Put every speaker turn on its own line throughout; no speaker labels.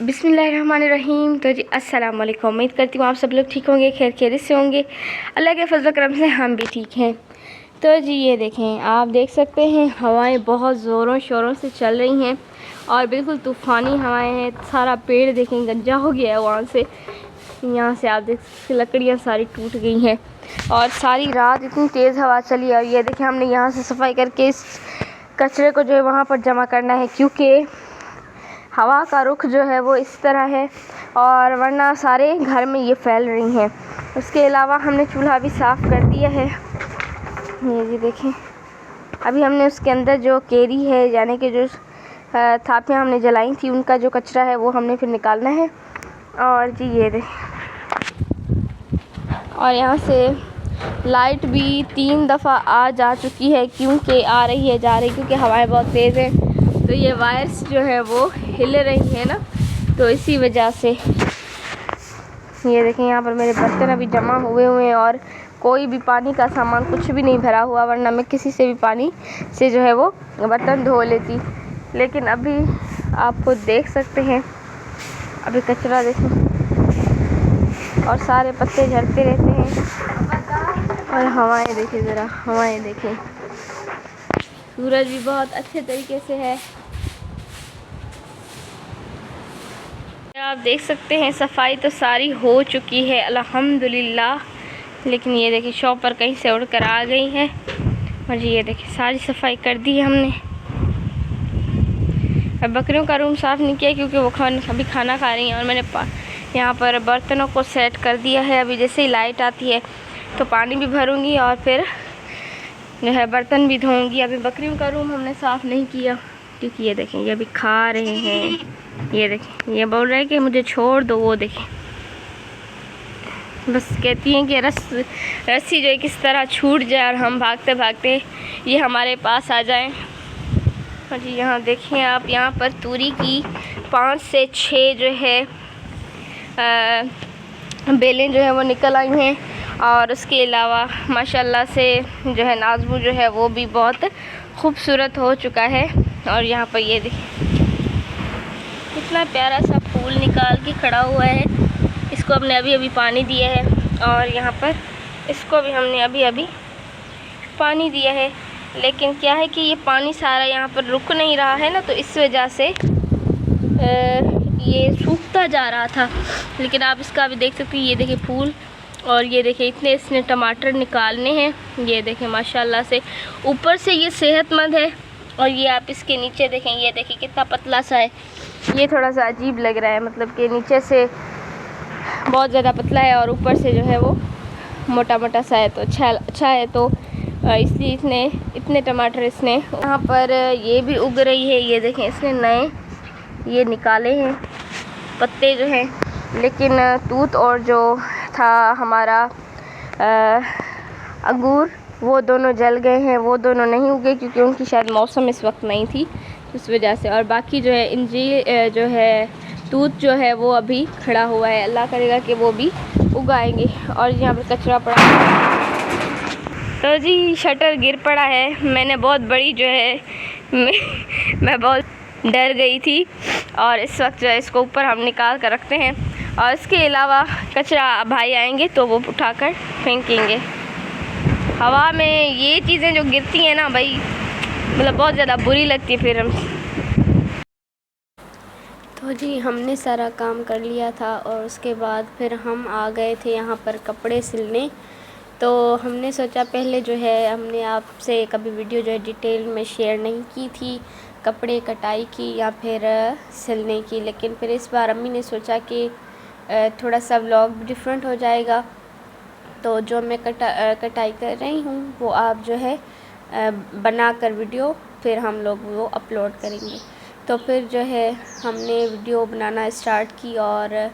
बिस्मिल्लाहिर्रहमानिर्रहीम। तो जी अस्सलाम वालेकुम। उम्मीद करती हूँ आप सब लोग ठीक होंगे, खैर खैरियत से होंगे। अल्लाह के फजल करम से हम भी ठीक हैं। तो जी ये देखें, आप देख सकते हैं हवाएं बहुत ज़ोरों शोरों से चल रही हैं और बिल्कुल तूफ़ानी हवाएं हैं। सारा पेड़ देखें गंजा हो गया है वहाँ से, यहाँ से आप देख सकते लकड़ियाँ सारी टूट गई हैं और सारी रात इतनी तेज़ हवा चली। और ये देखें, हमने यहाँ से सफाई करके इस कचरे को जो है वहाँ पर जमा करना है, क्योंकि हवा का रुख जो है वो इस तरह है और वरना सारे घर में ये फैल रही हैं। उसके अलावा हमने चूल्हा भी साफ़ कर दिया है। ये जी देखें, अभी हमने उसके अंदर जो केरी है यानी कि जो थापियाँ हमने जलाई थी उनका जो कचरा है वो हमने फिर निकालना है। और जी ये देखें, और यहाँ से लाइट भी 3 दफ़ा आ जा चुकी है, क्योंकि आ रही है जा रही, क्योंकि हवाएं बहुत तेज़ हैं तो ये वायर्स जो है वो हिल रही है ना, तो इसी वजह से। ये देखें, यहाँ पर मेरे बर्तन अभी जमा हुए हैं और कोई भी पानी का सामान कुछ भी नहीं भरा हुआ, वरना मैं किसी से भी पानी से जो है वो बर्तन धो लेती। लेकिन अभी आप खुद देख सकते हैं, अभी कचरा देखें और सारे पत्ते झड़ते रहते हैं। और हवाएं देखें, ज़रा हवाएं देखें, सूरज भी बहुत अच्छे तरीके से है। आप देख सकते हैं सफाई तो सारी हो चुकी है अल्हम्दुलिल्लाह, लेकिन ये देखिए शॉपर कहीं से उड़कर आ गई है। और ये देखिए सारी सफाई कर दी है हमने। अब बकरियों का रूम साफ़ नहीं किया क्योंकि वो अभी खाना खा रही हैं, और मैंने यहाँ पर बर्तनों को सेट कर दिया है। अभी जैसे ही लाइट आती है तो पानी भी भरूँगी और फिर जो है बर्तन भी धोऊँगी। अभी बकरियों का रूम हमने साफ़ नहीं किया क्योंकि ये देखें ये अभी खा रहे हैं। ये देखें, ये बोल रहे हैं कि मुझे छोड़ दो। वो देखें, बस कहती हैं कि रस्सी जो है किस तरह छूट जाए और हम भागते भागते ये हमारे पास आ जाएं। और जी यहाँ देखें आप, यहाँ पर तूरी की 5 से 6 जो है बेलें जो है वो निकल आई हैं। और उसके अलावा माशाल्लाह से जो है नाज़मू जो है वो भी बहुत खूबसूरत हो चुका है। और यहाँ पर ये देखिए कितना प्यारा सा फूल निकाल के खड़ा हुआ है। इसको हमने अभी अभी पानी दिया है और यहाँ पर इसको भी हमने अभी अभी पानी दिया है। लेकिन क्या है कि ये पानी सारा यहाँ पर रुक नहीं रहा है ना, तो इस वजह से ये सूखता जा रहा था। लेकिन आप इसका भी देख सकते हैं, ये देखिए फूल, और ये देखिए इतने इसने टमाटर निकालने हैं। ये देखें माशाल्लाह से ऊपर से ये सेहतमंद है, और ये आप इसके नीचे देखें, ये देखिए कितना पतला सा है। ये थोड़ा सा अजीब लग रहा है, मतलब कि नीचे से बहुत ज़्यादा पतला है और ऊपर से जो है वो मोटा मोटा सा है, तो अच्छा है। तो इसलिए इतने टमाटर इसने यहाँ पर ये भी उग रही है। ये देखें इसने नए ये निकाले हैं पत्ते जो हैं, लेकिन तूत और जो था हमारा अंगूर वो दोनों जल गए हैं, वो दोनों नहीं उगे क्योंकि उनकी शायद मौसम इस वक्त नहीं थी, इस वजह से। और बाकी जो है इंजीर जो है तूत जो है वो अभी खड़ा हुआ है, अल्लाह करेगा कि वो भी उगाएंगे। और यहाँ पर कचरा पड़ा है, तो जी शटर गिर पड़ा है। मैंने बहुत बड़ी जो है मैं बहुत डर गई थी, और इस वक्त जो है इसको ऊपर हम निकाल कर रखते हैं। और इसके अलावा कचरा भाई आएंगे तो वो उठाकर फेंकेंगे। हवा में ये चीज़ें जो गिरती हैं ना भाई, मतलब बहुत ज़्यादा बुरी लगती है फिर हम। तो जी हमने सारा काम कर लिया था और उसके बाद फिर हम आ गए थे यहाँ पर कपड़े सिलने। तो हमने सोचा पहले जो है हमने आपसे कभी वीडियो जो है डिटेल में शेयर नहीं की थी कपड़े कटाई की या फिर सिलने की, लेकिन फिर इस बार अम्मी ने सोचा कि थोड़ा सा व्लॉग डिफरेंट हो जाएगा, तो जो मैं कटाई कर रही हूँ वो आप जो है बना कर वीडियो फिर हम लोग वो अपलोड करेंगे। तो फिर जो है हमने वीडियो बनाना स्टार्ट की, और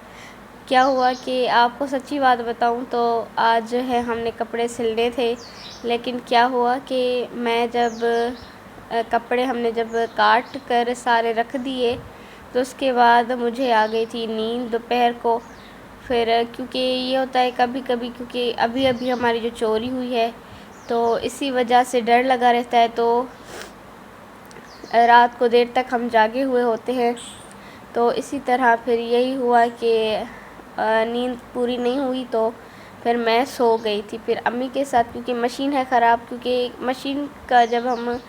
क्या हुआ कि आपको सच्ची बात बताऊं तो आज जो है हमने कपड़े सिलने थे, लेकिन क्या हुआ कि मैं जब कपड़े हमने जब काट कर सारे रख दिए तो उसके बाद मुझे आ गई थी नींद दोपहर को। फिर क्योंकि ये होता है कभी कभी, क्योंकि अभी अभी हमारी जो चोरी हुई है तो इसी वजह से डर लगा रहता है, तो रात को देर तक हम जागे हुए होते हैं। तो इसी तरह फिर यही हुआ कि नींद पूरी नहीं हुई, तो फिर मैं सो गई थी। फिर अम्मी के साथ, क्योंकि मशीन है ख़राब, क्योंकि मशीन का जब हम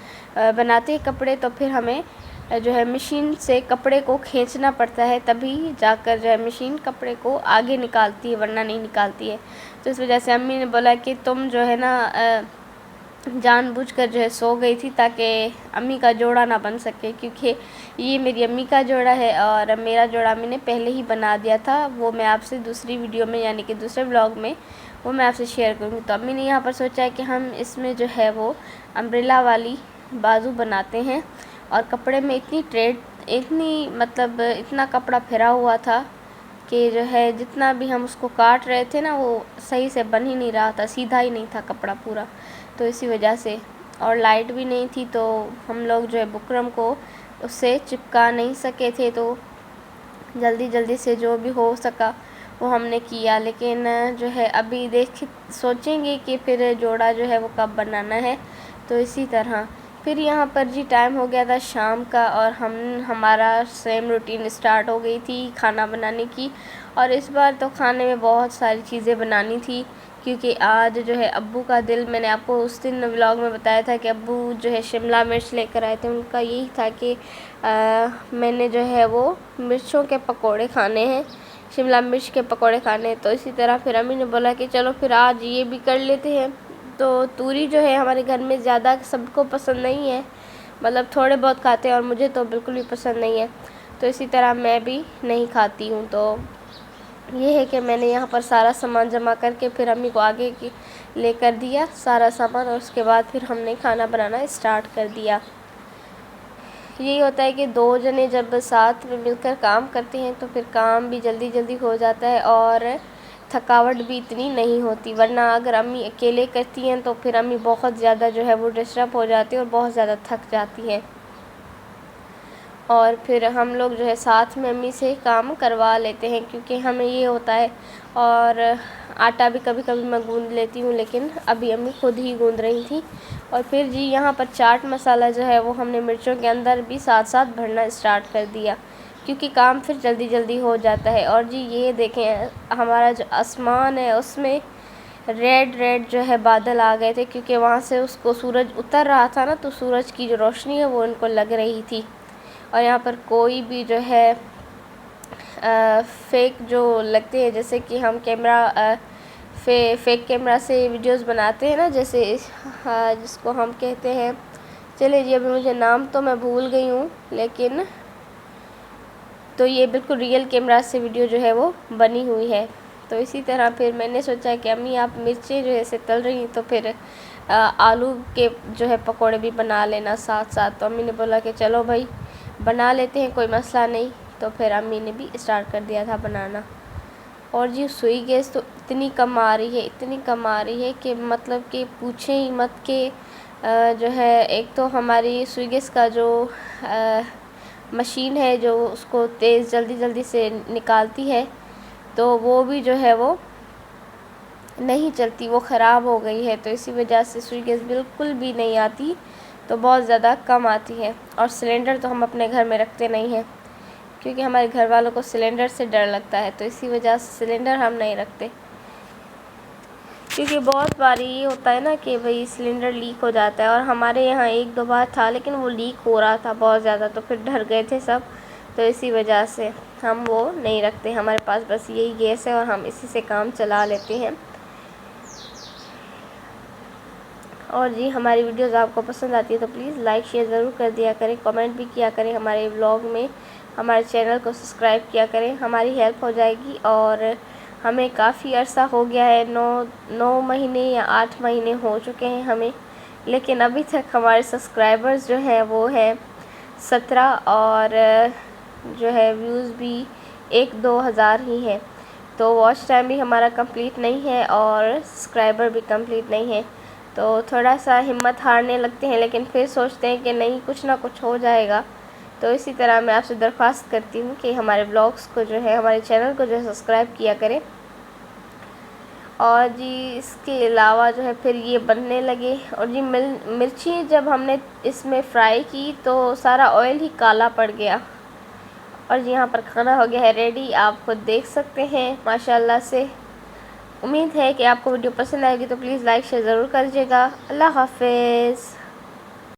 बनाते हैं कपड़े तो फिर हमें जो है मशीन से कपड़े को खींचना पड़ता है, तभी जाकर जो है मशीन कपड़े को आगे निकालती है, वरना नहीं निकालती है। तो इस वजह से अम्मी ने बोला कि तुम जो है ना जानबूझकर जो है सो गई थी ताकि अम्मी का जोड़ा ना बन सके, क्योंकि ये मेरी अम्मी का जोड़ा है और मेरा जोड़ा अम्मी ने पहले ही बना दिया था। वो मैं आपसे दूसरी वीडियो में, यानी कि दूसरे ब्लॉग में, वो मैं आपसे शेयर करूँगी। तो अम्मी ने यहाँ पर सोचा है कि हम इसमें जो है वो अम्ब्रेला वाली बाजू बनाते हैं। और कपड़े में इतना कपड़ा फिरा हुआ था कि जो है जितना भी हम उसको काट रहे थे ना, वो सही से बन ही नहीं रहा था, सीधा ही नहीं था कपड़ा पूरा। तो इसी वजह से, और लाइट भी नहीं थी, तो हम लोग जो है बुकरम को उससे चिपका नहीं सके थे। तो जल्दी जल्दी से जो भी हो सका वो हमने किया, लेकिन जो है अभी सोचेंगे कि फिर जोड़ा जो है वो कब बनाना है। तो इसी तरह फिर यहाँ पर जी टाइम हो गया था शाम का, और हमारा सेम रूटीन स्टार्ट हो गई थी खाना बनाने की। और इस बार तो खाने में बहुत सारी चीज़ें बनानी थी, क्योंकि आज जो है अब्बू का दिल, मैंने आपको उस दिन व्लॉग में बताया था कि अब्बू जो है शिमला मिर्च लेकर आए थे। उनका यही था कि मैंने जो है वो मिर्चों के पकोड़े खाने हैं, शिमला मिर्च के पकोड़े खाने हैं। तो इसी तरह फिर अम्मी ने बोला कि चलो फिर आज ये भी कर लेते हैं। तो तूरी जो है हमारे घर में ज़्यादा सबको पसंद नहीं है, मतलब थोड़े बहुत खाते हैं, और मुझे तो बिल्कुल भी पसंद नहीं है। तो इसी तरह मैं भी नहीं खाती हूँ। तो ये है कि मैंने यहाँ पर सारा सामान जमा करके फिर अम्मी को आगे की लेकर दिया सारा सामान, और उसके बाद फिर हमने खाना बनाना स्टार्ट कर दिया। यही होता है कि दो जने जब साथ में मिलकर काम करते हैं तो फिर काम भी जल्दी जल्दी हो जाता है और थकावट भी इतनी नहीं होती। वरना अगर अम्मी अकेले करती हैं तो फिर अम्मी बहुत ज़्यादा जो है वो डिस्टर्ब हो जाती है और बहुत ज़्यादा थक जाती हैं। और फिर हम लोग जो है साथ में अम्मी से काम करवा लेते हैं, क्योंकि हमें ये होता है। और आटा भी कभी कभी मैं गूँध लेती हूँ, लेकिन अभी अम्मी खुद ही गूँध रही थी। और फिर जी यहाँ पर चाट मसाला जो है वो हमने मिर्चों के अंदर भी साथ साथ भरना स्टार्ट कर दिया, क्योंकि काम फिर जल्दी जल्दी हो जाता है। और जी ये देखें, हमारा जो आसमान है उसमें रेड रेड जो है बादल आ गए थे, क्योंकि वहाँ से उसको सूरज उतर रहा था ना, तो सूरज की जो रोशनी है वो इनको लग रही थी। और यहाँ पर कोई भी जो है फेक जो लगते हैं, जैसे कि हम फेक कैमरा से वीडियोस बनाते हैं ना, जैसे जिसको हम कहते हैं, चलिए जी अभी मुझे नाम तो मैं भूल गई हूँ, लेकिन तो ये बिल्कुल रियल कैमरा से वीडियो जो है वो बनी हुई है। तो इसी तरह फिर मैंने सोचा कि अम्मी आप मिर्चें जो है ऐसे तल रही हैं, तो फिर आलू के जो है पकोड़े भी बना लेना साथ साथ। तो अम्मी ने बोला कि चलो भाई बना लेते हैं, कोई मसला नहीं। तो फिर अम्मी ने भी स्टार्ट कर दिया था बनाना। और जी सुई गैस तो इतनी कम आ रही है, इतनी कम आ रही है कि मतलब कि पूछें ही मत। कि जो है एक तो हमारी सुई गैस का जो मशीन है जो उसको तेज़ जल्दी जल्दी से निकालती है, तो वो भी जो है वो नहीं चलती, वो ख़राब हो गई है। तो इसी वजह से सुई गैस बिल्कुल भी नहीं आती, तो बहुत ज़्यादा कम आती है। और सिलेंडर तो हम अपने घर में रखते नहीं हैं, क्योंकि हमारे घर वालों को सिलेंडर से डर लगता है, तो इसी वजह से सिलेंडर हम नहीं रखते। क्योंकि बहुत बार ये होता है ना कि भाई सिलेंडर लीक हो जाता है, और हमारे यहाँ एक दो बार था, लेकिन वो लीक हो रहा था बहुत ज़्यादा, तो फिर डर गए थे सब। तो इसी वजह से हम वो नहीं रखते, हमारे पास बस यही गैस है और हम इसी से काम चला लेते हैं। और जी हमारी वीडियोस आपको पसंद आती है तो प्लीज़ लाइक शेयर ज़रूर कर दिया करें, कमेंट भी किया करें, हमारे व्लॉग में हमारे चैनल को सब्सक्राइब किया करें, हमारी हेल्प हो जाएगी। और हमें काफ़ी अर्सा हो गया है, 9 महीने या 8 महीने हो चुके हैं हमें, लेकिन अभी तक हमारे सब्सक्राइबर्स जो हैं वो हैं 17, और जो है व्यूज़ भी 1-2 हज़ार ही हैं। तो वॉच टाइम भी हमारा कंप्लीट नहीं है और सब्सक्राइबर भी कंप्लीट नहीं है। तो थोड़ा सा हिम्मत हारने लगते हैं, लेकिन फिर सोचते हैं कि नहीं, कुछ ना कुछ हो जाएगा। तो इसी तरह मैं आपसे दरख्वास्त करती हूँ कि हमारे ब्लॉग्स को जो है, हमारे चैनल को जो है सब्सक्राइब किया करें। और जी इसके अलावा जो है फिर ये बनने लगे। और जी मिर्ची जब हमने इसमें फ्राई की तो सारा ऑयल ही काला पड़ गया, और यहाँ पर खाना हो गया है रेडी, आप खुद देख सकते हैं माशाल्लाह से। उम्मीद है कि आपको वीडियो पसंद आएगी, तो प्लीज़ लाइक शेयर ज़रूर करिएगा। अल्लाह हाफिज़।